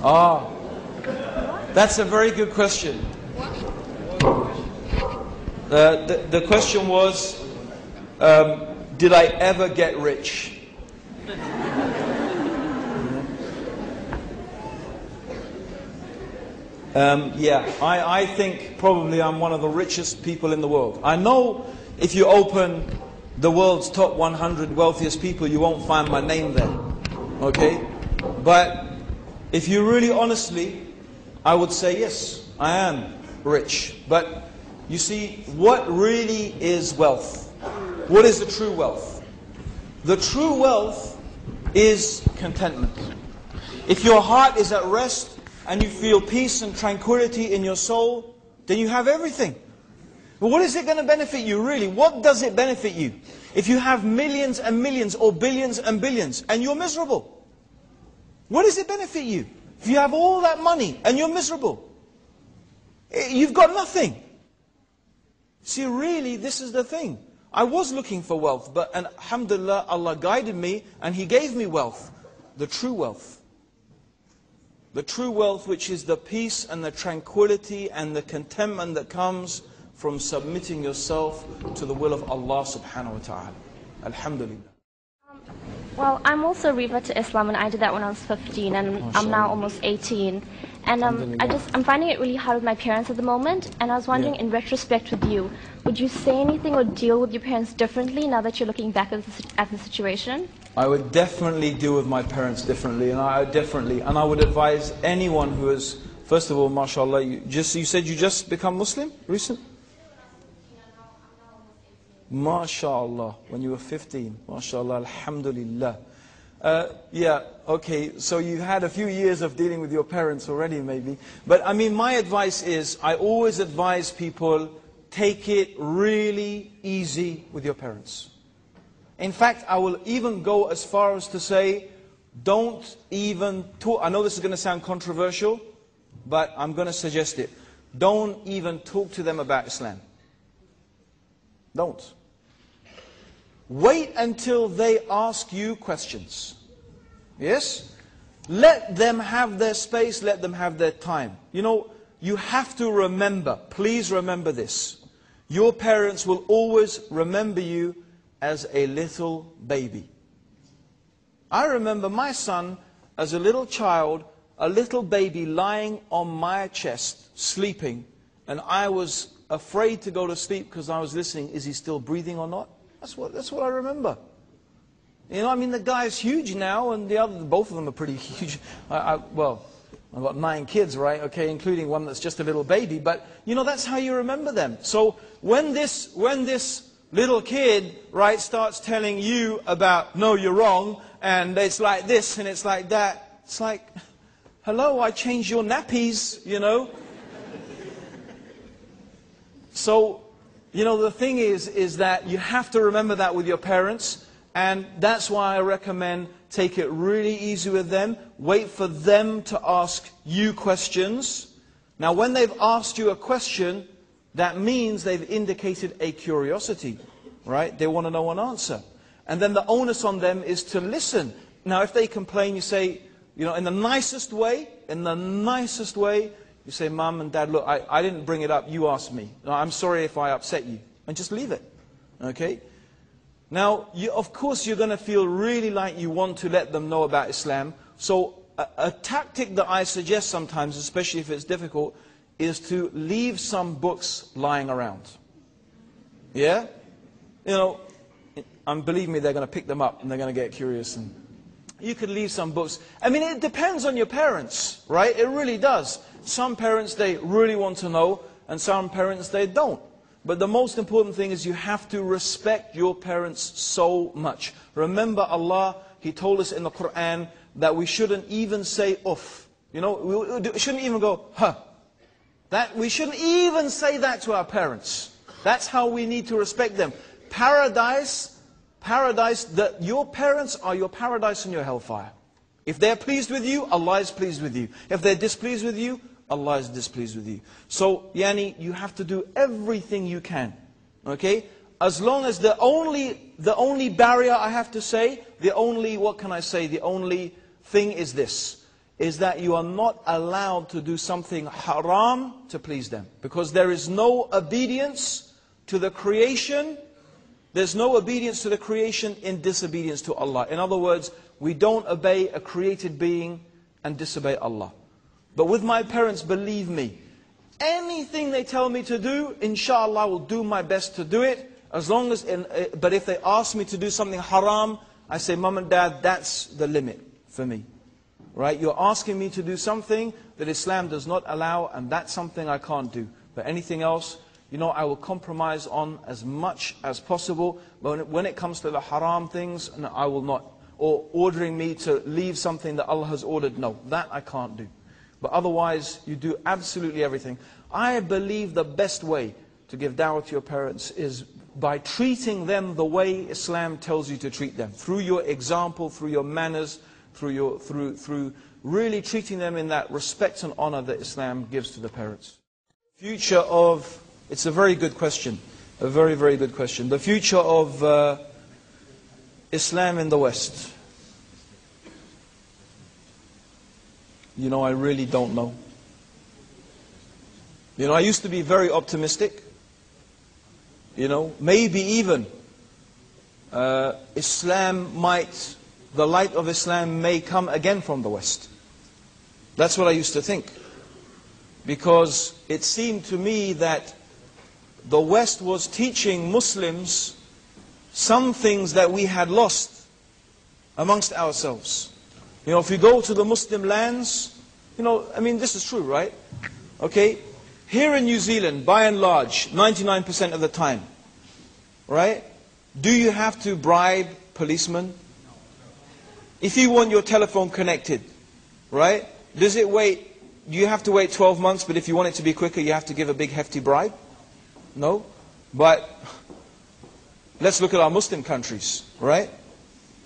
Ah, that's a very good question. The question was, did I ever get rich? Yeah, I think probably I'm one of the richest people in the world. I know if you open the world's top 100 wealthiest people, you won't find my name there. Okay? But if you really honestly, I would say yes, I am rich. But you see, what really is wealth? What is the true wealth? The true wealth is contentment. If your heart is at rest, and you feel peace and tranquility in your soul, then you have everything. But what is it going to benefit you really? What does it benefit you? If you have millions and millions or billions and billions and you're miserable, what does it benefit you? If you have all that money and you're miserable, you've got nothing. See, really, this is the thing. I was looking for wealth, but alhamdulillah, Allah guided me and He gave me wealth. The true wealth. The true wealth, which is the peace and the tranquility and the contentment that comes from submitting yourself to the will of Allah subhanahu wa ta'ala. Alhamdulillah. Well, I'm also a revert to Islam, and I did that when I was 15, and I'm now almost 18. And I'm finding it really hard with my parents at the moment, and I was wondering, in retrospect with you, would you say anything or deal with your parents differently now that you're looking back at the situation? I would definitely deal with my parents differently, and I would advise anyone who is, first of all, mashallah, you said you just become Muslim recent? MashaAllah, when you were 15, MashaAllah, Alhamdulillah. Yeah, okay, so you had a few years of dealing with your parents already maybe. But I mean, my advice is, I always advise people, take it really easy with your parents. In fact, I will even go as far as to say, don't even talk. I know this is going to sound controversial, but I'm going to suggest it. Don't even talk to them about Islam. Don't. Wait until they ask you questions. Yes? Let them have their space, let them have their time. You know, you have to remember, please remember this. Your parents will always remember you as a little baby. I remember my son as a little child, a little baby lying on my chest, sleeping, and I was afraid to go to sleep because I was listening, is he still breathing or not? That's what I remember. You know, I mean, the guy's huge now, and both of them are pretty huge. Well, I've got 9 kids, right? Okay, including one that's just a little baby. But, you know, that's how you remember them. So when this little kid, right, starts telling you about, no, you're wrong, and it's like this, and it's like that, it's like, hello, I changed your nappies, you know. So, you know, the thing is that you have to remember that with your parents, and that's why I recommend take it really easy with them. Wait for them to ask you questions. Now, when they've asked you a question, that means they've indicated a curiosity, right? They want to know an answer. And then the onus on them is to listen. Now, if they complain, you say, you know, in the nicest way, you say, Mum and Dad, look, I didn't bring it up, you asked me. I'm sorry if I upset you. And just leave it, okay? Now, of course, you're going to feel really like you want to let them know about Islam. So a tactic that I suggest sometimes, especially if it's difficult, is to leave some books lying around. Yeah? You know, and believe me, they're going to pick them up and they're going to get curious. And you could leave some books. I mean, it depends on your parents, right? It really does. Some parents, they really want to know, and some parents, they don't. But the most important thing is you have to respect your parents so much. Remember Allah, He told us in the Quran that we shouldn't even say uff. You know, we shouldn't even go, huh. We shouldn't even say that to our parents. That's how we need to respect them. Paradise, that your parents are your paradise and your hellfire. If they're pleased with you, Allah is pleased with you. If they're displeased with you, Allah is displeased with you. So, yani, you have to do everything you can. Okay? As long as the only barrier I have to say, what can I say? The only thing is this. is that you are not allowed to do something haram to please them. Because there is no obedience to the creation. There's no obedience to the creation in disobedience to Allah. In other words, we don't obey a created being and disobey Allah. But with my parents, believe me, anything they tell me to do, inshallah, I will do my best to do it. As long as, but if they ask me to do something haram, I say, Mum and Dad, that's the limit for me. Right? You're asking me to do something that Islam does not allow, and that's something I can't do. But anything else, you know, I will compromise on as much as possible. But when it comes to the haram things, no, I will not. Or ordering me to leave something that Allah has ordered, no, that I can't do. But otherwise, you do absolutely everything. I believe the best way to give da'wah to your parents is by treating them the way Islam tells you to treat them. Through your example, through your manners, through really treating them in that respect and honor that Islam gives to the parents. Future of, it's a very good question. A very, very good question. The future of Islam in the West. You know, I really don't know. You know, I used to be very optimistic. You know, maybe even Islam might, the light of Islam may come again from the West. That's what I used to think. Because it seemed to me that the West was teaching Muslims some things that we had lost amongst ourselves. You know, if you go to the Muslim lands, you know, I mean, this is true, right? Okay? Here in New Zealand, by and large, 99% of the time, right? Do you have to bribe policemen? If you want your telephone connected, right? Does it wait, do you have to wait 12 months, but if you want it to be quicker, you have to give a big hefty bribe? No? But let's look at our Muslim countries, right?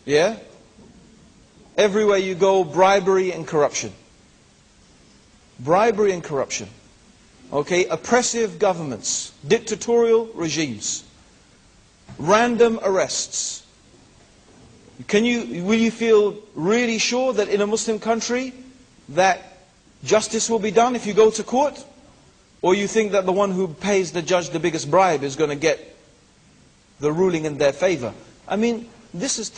Yeah? Everywhere you go, bribery and corruption. Bribery and corruption. Okay? Oppressive governments, dictatorial regimes, random arrests. Will you feel really sure that in a Muslim country that justice will be done if you go to court? Or you think that the one who pays the judge the biggest bribe is going to get the ruling in their favor? I mean, this is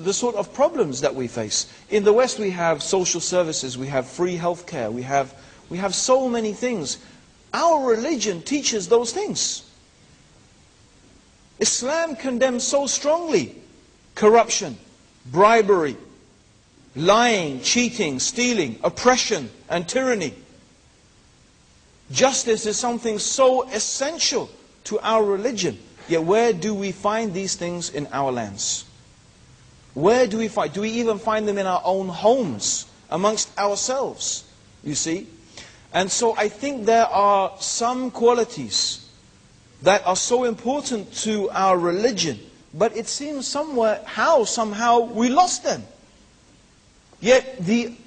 the sort of problems that we face. In the West we have social services, we have free health care, we have so many things. Our religion teaches those things. Islam condemns so strongly corruption, bribery, lying, cheating, stealing, oppression and tyranny. Justice is something so essential to our religion. Yet where do we find these things in our lands? Where do we find? Do we even find them in our own homes, amongst ourselves? You see? And so I think there are some qualities that are so important to our religion, but it seems somehow we lost them. Yet the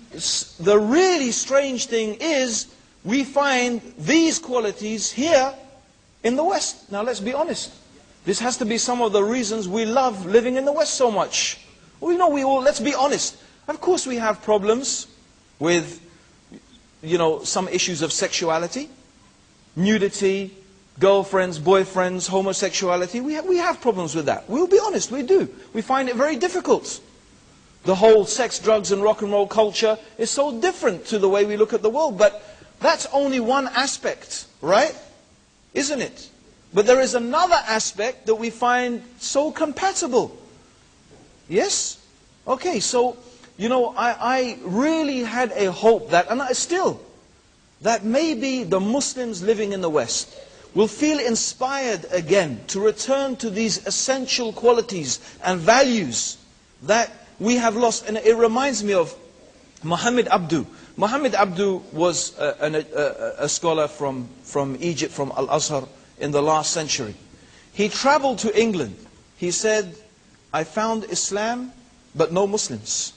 really strange thing is we find these qualities here in the West. Now let's be honest. This has to be some of the reasons we love living in the West so much. Well, you know, let's be honest. Of course we have problems with, you know, some issues of sexuality, nudity, girlfriends, boyfriends, homosexuality. We have problems with that. We'll be honest, we do. We find it very difficult. The whole sex, drugs and rock and roll culture is so different to the way we look at the world. But that's only one aspect, right? Isn't it? But there is another aspect that we find so compatible. Yes? Okay, so, you know, I really had a hope that, and that maybe the Muslims living in the West will feel inspired again to return to these essential qualities and values that we have lost. And it reminds me of Muhammad Abdu. Muhammad Abdu was a scholar from Egypt, from Al-Azhar, in the last century. He traveled to England. He said, I found Islam, but no Muslims.